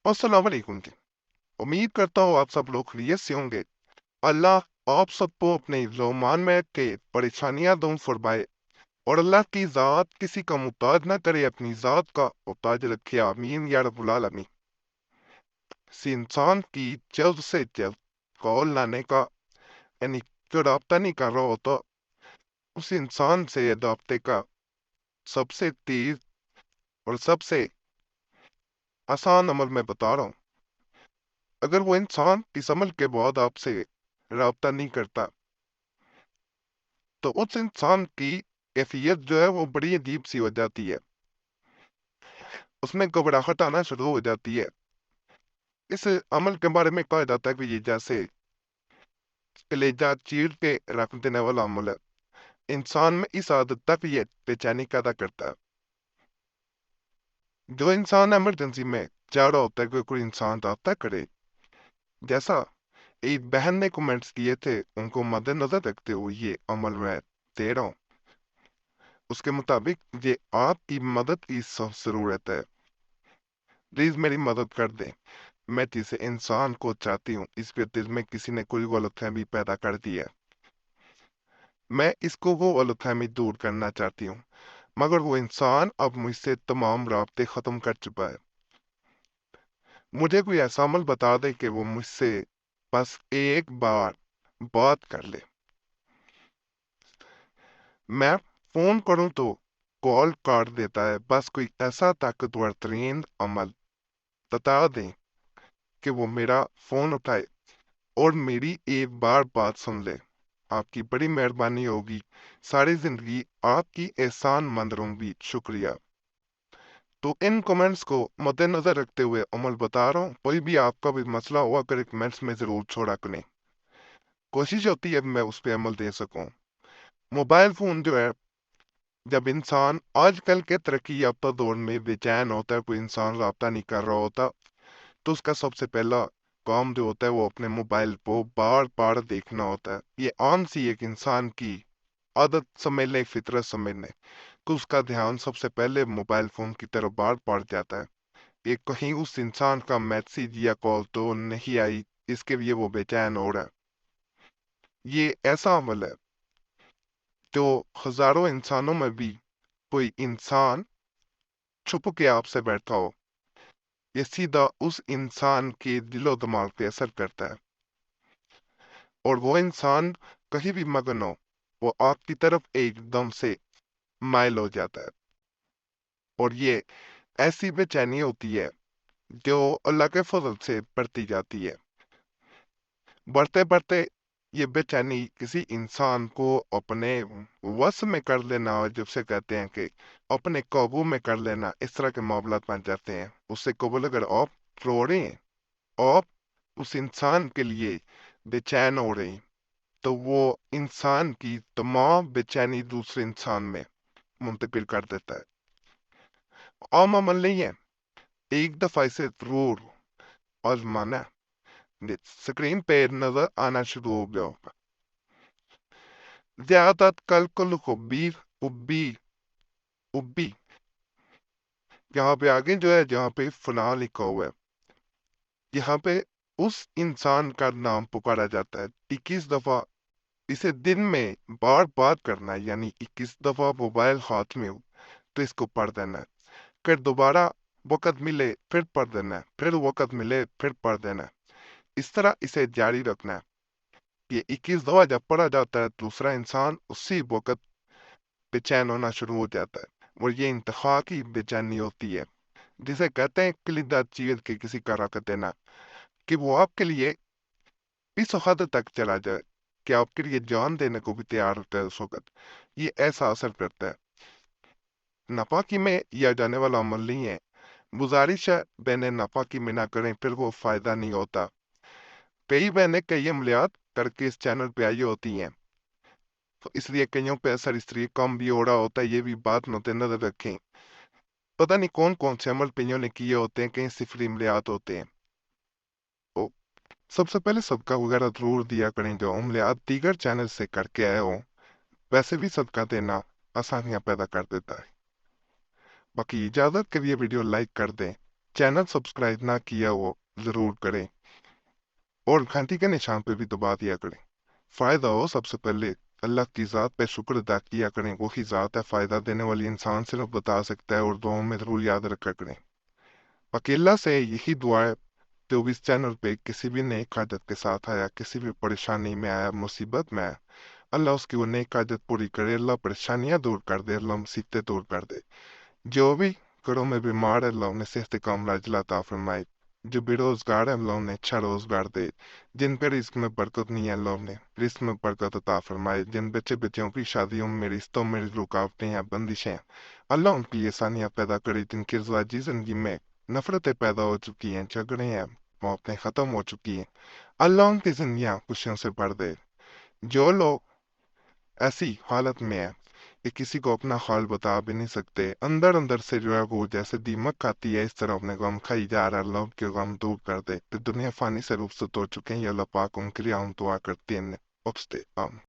अस्सलाम वालेकुम जी। उम्मीद करता हूँ आप सब लोग खैरियत से होंगे। अल्लाह आप सबको अपने ज़ोमान में के परेशानियां दूर फरमाए और अल्लाह की ज़ात किसी का मुताज ना करे, अपनी ज़ात का मुताज रखे। आमीन या रब्बुल आलमीन। किसी इंसान की जल्द से जल्द कॉल लाने का यानी जो राब्ता नहीं कर रहा होता, उस इंसान से राब्ते का सबसे तेज और सबसे आसान अमल मैं बता रहा हूँ। अगर वो इंसान इस अमल के बाद आपसे राब्ता नहीं करता, तो उस इंसान की कैफियत जो है वो बड़ी अजीब सी हो जाती है। उसमें घबराहट आना शुरू हो जाती है। इस अमल के बारे में कहा जाता है कि ये जैसे कलेजा चीर के रख देने वाला अमल है। इंसान में इस आदत तक ये बेचैनी पैदा करता है। जो इंसान इमरजेंसी में जा रहा होता है कि कोई इंसान रास्ता करे, जैसा एक बहन ने कमेंट्स किए थे, उनको मद्देनजर रखते हुए ये अमल मैं दे रहा हूँ। उसके मुताबिक ये आपकी मदद की जरूरत है। प्लीज मेरी मदद कर दें। मैं जिस इंसान को चाहती हूँ, इस पे दिल में किसी ने कोई गलतफहमी पैदा कर दी है। मैं इसको वो गलतफहमी दूर करना चाहती हूँ, मगर वो इंसान अब मुझसे तमाम राब्ते खत्म कर चुका है। मुझे कोई ऐसा अमल बता दे कि वो मुझसे बस एक बार बात कर ले। मैं फोन करूं तो कॉल काट देता है। बस कोई ऐसा ताकतवर तरीन अमल बता दें कि वो मेरा फोन उठाए और मेरी एक बार बात सुन ले। आपकी बड़ी मेहरबानी होगी। सारी जिंदगी आपकी एहसान मंद रहूंगी। शुक्रिया। तो इन कमेंट्स को मद्देनजर रखते हुए अमल बता रहा हूँ। कोई भी आपका भी मसला हुआ करे कमेंट्स में जरूर छोड़ा करें। कोशिश होती है मैं उस पर अमल दे सकूं। मोबाइल फोन जो है, जब इंसान आजकल के तरक्की याफ्ता दौर में बेचैन होता है, कोई इंसान राब्ता नहीं कर रहा होता, तो उसका सबसे पहला काम जो होता है वो अपने मोबाइल को बार बार देखना होता है। ये आम सी एक इंसान की आदत समझ ले, फितरत समझ ले, तो उसका ध्यान सबसे पहले मोबाइल फोन की तरफ बार बार जाता है। ये कहीं उस इंसान का मैसेज या कॉल तो नहीं आई, इसके लिए वो बेचैन हो रहा है। ये ऐसा अमल है जो हजारों इंसानों में भी कोई इंसान छुप के आपसे बैठा हो, ये सीधा उस इंसान के दिलो दिमाग पे असर करता है और वो इंसान कहीं भी मगन हो, वो आपकी तरफ एकदम से माइल हो जाता है। और ये ऐसी बेचैनी होती है जो अल्लाह के फजल से बढ़ती जाती है। बढ़ते बढ़ते ये बेचैनी किसी इंसान को अपने वश में कर लेना, और जिसे कहते हैं कि अपने काबू में कर लेना, इस तरह के मामला बन जाते हैं। उससे कबूल अगर आप रो रहे हैं, आप उस इंसान के लिए बेचैन हो रहे हैं, तो वो इंसान की तमाम बेचैनी दूसरे इंसान में मुंतकिल कर देता है। आम अमल नहीं है, एक दफा इसे जरूर आजमाना। स्क्रीन पे नजर आना शुरू हो गया होगा। ज्यादातर कल हुब्बी उब्बी उब्बी, यहाँ पे आगे जो है, जहाँ पे फना लिखा हुआ है, यहाँ पे उस इंसान का नाम पुकारा जाता है। 21 दफा इसे दिन में बार बार करना है, यानी 21 दफा मोबाइल हाथ में हो तो इसको पढ़ देना है। फिर दोबारा वक़्त मिले फिर पढ़ देना है, फिर वक़्त मिले फिर पढ़ देना है। इस तरह इसे जारी रखना है। ये 21 दफा जब पढ़ा जाता है, दूसरा इंसान उसी वक़्त बेचैन होना शुरू हो जाता है और ये इंतहा की बेचैनी होती है, जिसे कहते हैं कलीदा चीर के किसी का रख देना, कि वो आपके लिए इस हद तक चला जाए कि आपके लिए जान देने को भी तैयार होता है उस वक़्त। ये ऐसा असर करता है। नापाकी में यह जाने वाला अमल नहीं है। गुजारिश है बहनें नापाकी में ना करें, फिर वो फायदा नहीं होता। कई बहनें कई अमलियात करके इस चैनल पे आई होती हैं, तो इसलिए कईयों पे असर इस तरह कम भी हो रहा होता है। ये भी बात मद्देनजर रखें। पता नहीं कौन कौन से अमल कईयों ने किए होते हैं, कहीं सिफरी अमलियात होते हैं। तो सबसे पहले सदका वगैरह जरूर दिया करें जो अमलियात दीगर चैनल से करके आए हों। वैसे भी सदका देना आसानियां पैदा कर देता है। बाकी इजाजत के लिए वीडियो लाइक कर दें, چینل سبسکرائب نہ کیا وہ ضرور کریں اور گھنٹی کے نشان پہ بھی دبا دیا کریں۔ فائدہ ہو سب سے پہلے اللہ کی ذات پہ شکر ادا کیا کریں، وہی ذات ہے فائدہ دینے والی، انسان صرف بتا سکتا ہے، اور دعاؤں میں ضرور یاد رکھا کریں۔ اکیلا سے یہی دعا ہے، جو بھی اس چینل پہ کسی بھی نیک حاجت کے ساتھ آیا، کسی بھی پریشانی میں آیا، مصیبت میں آیا، اللہ اس کی وہ نیک حاجت پوری کرے، اللہ پریشانیاں دور کر دے، اللہ مصیبتیں دور کر دے۔ جو بھی گھروں میں بیمار ہے اللہ انہیں صحت کاملہ عاجلہ عطا فرمائے، جو بے روزگار ہے اللہ انہیں اچھا روزگار دے، جن پہ رزق میں برکت نہیں ہے اللہ انہیں رزق میں برکت عطا فرمائے، جن بچے بچیوں کی شادیوں میں رشتوں میں رکاوٹیں ہیں، بندشیں ہیں، اللہ ان کی آسانیاں پیدا کرے، جن کی ازواجی زندگی میں نفرتیں پیدا ہو چکی ہیں، جھگڑے ہیں، محبتیں ختم ہو چکی ہیں، اللہ ان کی زندگیاں خوشیوں سے بھر دے۔ جو لوگ ایسی حالت میں ہیں کہ کسی کو اپنا حال بتا بھی نہیں سکتے، اندر اندر سے جو ہے وہ جیسے دیمک کھاتی ہے اس طرح اپنے غم کھائی جا رہا ہے، اللہ ان کے غم دور کر دے۔ دنیا فانی سے رخصت ہو چکے ہیں، یا اللہ پاک ان کے لیے ہم دعا کرتے ہیں۔